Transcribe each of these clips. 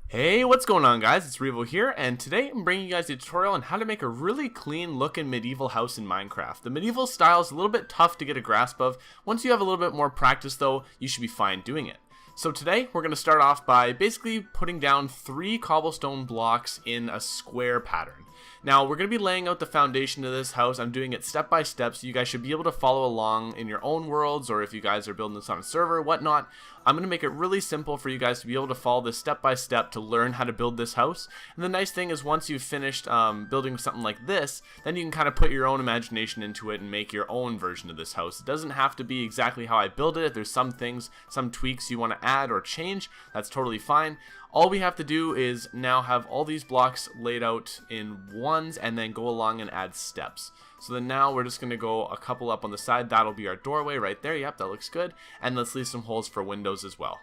Hey, what's going on guys? It's Revo here, and today I'm bringing you guys a tutorial on how to make a really clean looking medieval house in Minecraft. The medieval style is a little bit tough to get a grasp of. Once you have a little bit more practice though, you should be fine doing it. So today we're going to start off by basically putting down 3 cobblestone blocks in a square pattern. Now we're going to be laying out the foundation of this house. I'm doing it step by step, so you guys should be able to follow along in your own worlds, or if you guys are building this on a server, whatnot. I'm going to make it really simple for you guys to be able to follow this step by step to learn how to build this house. And the nice thing is once you've finished building something like this, then you can kind of put your own imagination into it and make your own version of this house. It doesn't have to be exactly how I build it. If there's some things, some tweaks you want to add or change, that's totally fine. All we have to do is now have all these blocks laid out in ones and then go along and add steps. So then now we're just going to go a couple up on the side. That'll be our doorway right there. Yep, that looks good. And let's leave some holes for windows as well.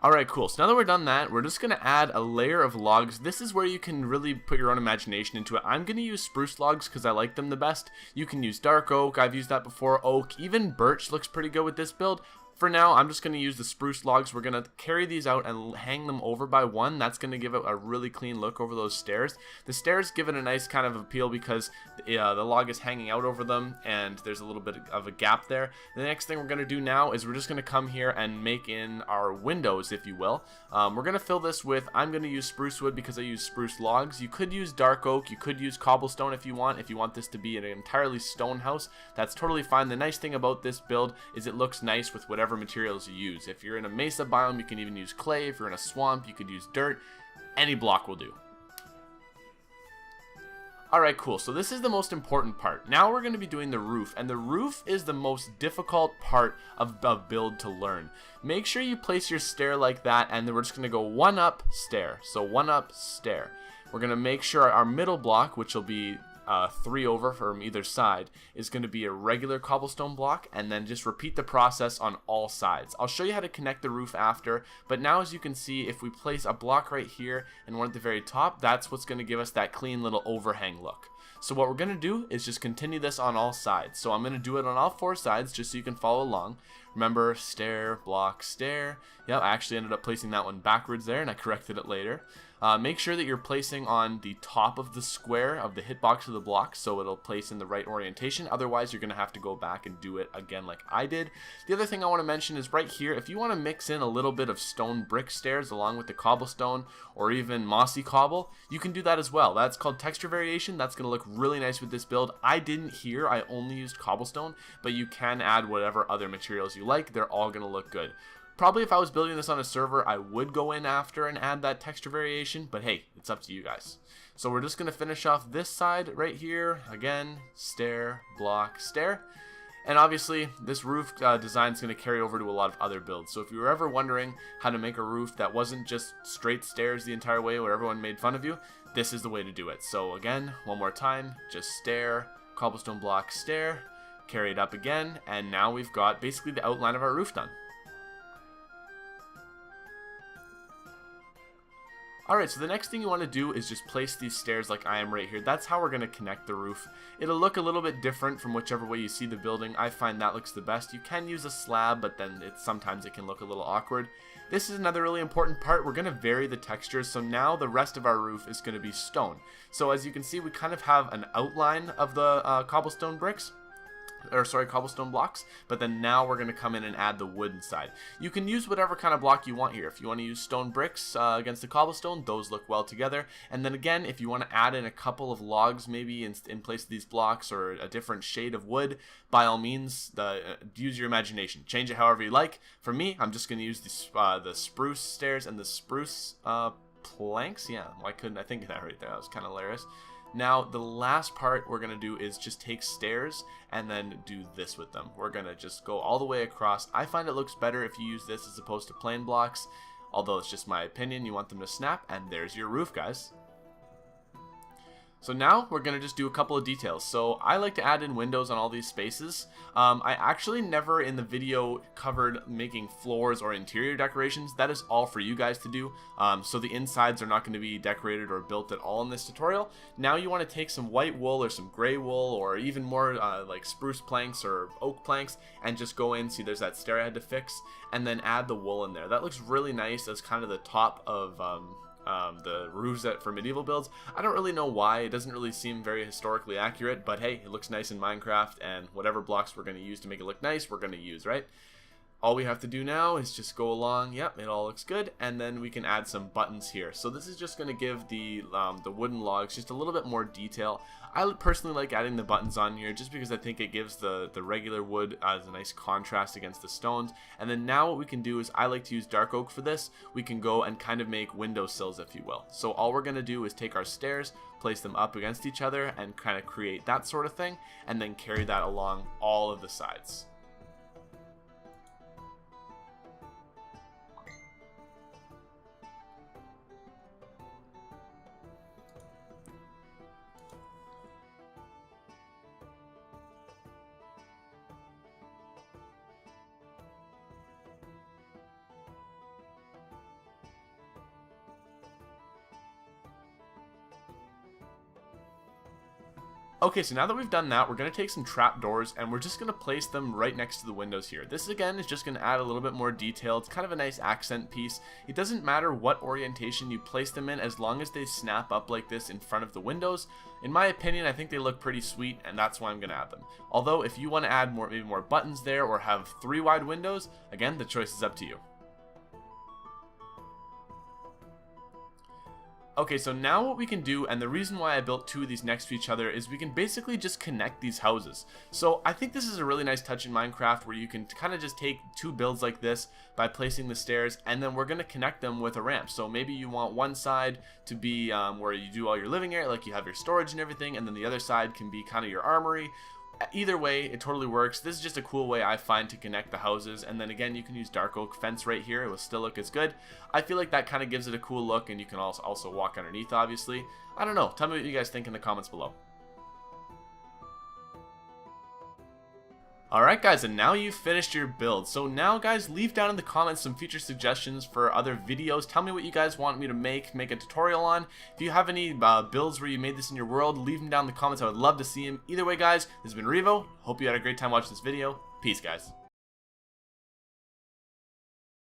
Alright, cool. So now that we're done that, we're just going to add a layer of logs. This is where you can really put your own imagination into it. I'm going to use spruce logs because I like them the best. You can use dark oak. I've used that before. Oak. Even birch looks pretty good with this build. For now, I'm just going to use the spruce logs. We're going to carry these out and hang them over by one. That's going to give it a really clean look over those stairs. The stairs give it a nice kind of appeal because the log is hanging out over them and there's a little bit of a gap there. The next thing we're going to do now is we're just going to come here and make in our windows, if you will. We're going to fill this with, I'm going to use spruce wood because I use spruce logs. You could use dark oak. You could use cobblestone if you want. If you want this to be an entirely stone house, that's totally fine. The nice thing about this build is it looks nice with whatever materials you use. If you're in a mesa biome, you can even use clay. If you're in a swamp, you could use dirt. Any block will do. Alright, cool. So this is the most important part. Now we're going to be doing the roof, and the roof is the most difficult part of build to learn. Make sure you place your stair like that, and then we're just going to go one up, stair. So one up, stair. We're going to make sure our middle block, which will be 3 over from either side, is going to be a regular cobblestone block, and then just repeat the process on all sides. I'll show you how to connect the roof after, but now as you can see, if we place a block right here and one at the very top, that's what's going to give us that clean little overhang look. So what we're going to do is just continue this on all sides. So I'm going to do it on all 4 sides just so you can follow along. Remember, stair, block, stair. Yep, I actually ended up placing that one backwards there and I corrected it later. Make sure that you're placing on the top of the square of the hitbox of the block so it'll place in the right orientation. Otherwise, you're going to have to go back and do it again like I did. The other thing I want to mention is right here, if you want to mix in a little bit of stone brick stairs along with the cobblestone or even mossy cobble, you can do that as well. That's called texture variation. That's going to look really nice with this build. I didn't here. I only used cobblestone, but you can add whatever other materials you like. They're all going to look good. Probably if I was building this on a server, I would go in after and add that texture variation, but hey, it's up to you guys. So we're just going to finish off this side right here. Again, stair, block, stair. And obviously, this roof design is going to carry over to a lot of other builds. So if you were ever wondering how to make a roof that wasn't just straight stairs the entire way where everyone made fun of you, this is the way to do it. So again, one more time, just stair, cobblestone block, stair, carry it up again, and now we've got basically the outline of our roof done. Alright, so the next thing you want to do is just place these stairs like I am right here. That's how we're going to connect the roof. It'll look a little bit different from whichever way you see the building. I find that looks the best. You can use a slab, but then sometimes it can look a little awkward. This is another really important part. We're going to vary the textures, so now the rest of our roof is going to be stone. So as you can see, we kind of have an outline of the cobblestone bricks. Cobblestone blocks, but then now we're going to come in and add the wood inside. You can use whatever kind of block you want here. If you want to use stone bricks against the cobblestone, those look well together. And then again, if you want to add in a couple of logs maybe in place of these blocks or a different shade of wood, by all means, use your imagination. Change it however you like. For me, I'm just going to use the spruce stairs and the spruce planks. Yeah, why couldn't I think of that right there? That was kind of hilarious. Now, the last part we're going to do is just take stairs and then do this with them. We're going to just go all the way across. I find it looks better if you use this as opposed to plain blocks, although it's just my opinion. You want them to snap, and there's your roof, guys. So now we're going to just do a couple of details. So I like to add in windows on all these spaces. I actually never in the video covered making floors or interior decorations. That is all for you guys to do. So the insides are not going to be decorated or built at all in this tutorial. Now you want to take some white wool or some gray wool or even more like spruce planks or oak planks and just go in. See, there's that stair I had to fix, and then add the wool in there. That looks really nice as kind of the top of the roofs for medieval builds. I don't really know why. It doesn't really seem very historically accurate, but hey, it looks nice in Minecraft, and whatever blocks we're going to use to make it look nice, we're going to use, right? All we have to do now is just go along. Yep, it all looks good, and then we can add some buttons here. So this is just going to give the wooden logs just a little bit more detail. I personally like adding the buttons on here just because I think it gives the regular wood as a nice contrast against the stones. And then now what we can do is, I like to use dark oak for this. We can go and kind of make windowsills, if you will. So all we're going to do is take our stairs, place them up against each other, and kind of create that sort of thing, and then carry that along all of the sides. Okay, so now that we've done that, we're going to take some trapdoors and we're just going to place them right next to the windows here. This again is just going to add a little bit more detail. It's kind of a nice accent piece. It doesn't matter what orientation you place them in as long as they snap up like this in front of the windows. In my opinion, I think they look pretty sweet, and that's why I'm going to add them. Although if you want to add maybe more buttons there or have 3 wide windows, again, the choice is up to you. Okay, so now what we can do, and the reason why I built 2 of these next to each other, is we can basically just connect these houses. So I think this is a really nice touch in Minecraft where you can kind of just take 2 builds like this by placing the stairs, and then we're going to connect them with a ramp. So maybe you want one side to be where you do all your living area, like you have your storage and everything, and then the other side can be kind of your armory. Either way, it totally works. This is just a cool way I find to connect the houses, and then again, you can use dark oak fence right here. It will still look as good. I feel like that kind of gives it a cool look, and you can also walk underneath, obviously. I don't know. Tell me what you guys think in the comments below. Alright guys, and now you've finished your build. So now guys, leave down in the comments some future suggestions for other videos. Tell me what you guys want me to make a tutorial on. If you have any builds where you made this in your world, leave them down in the comments. I would love to see them. Either way guys, this has been Revo. Hope you had a great time watching this video. Peace guys.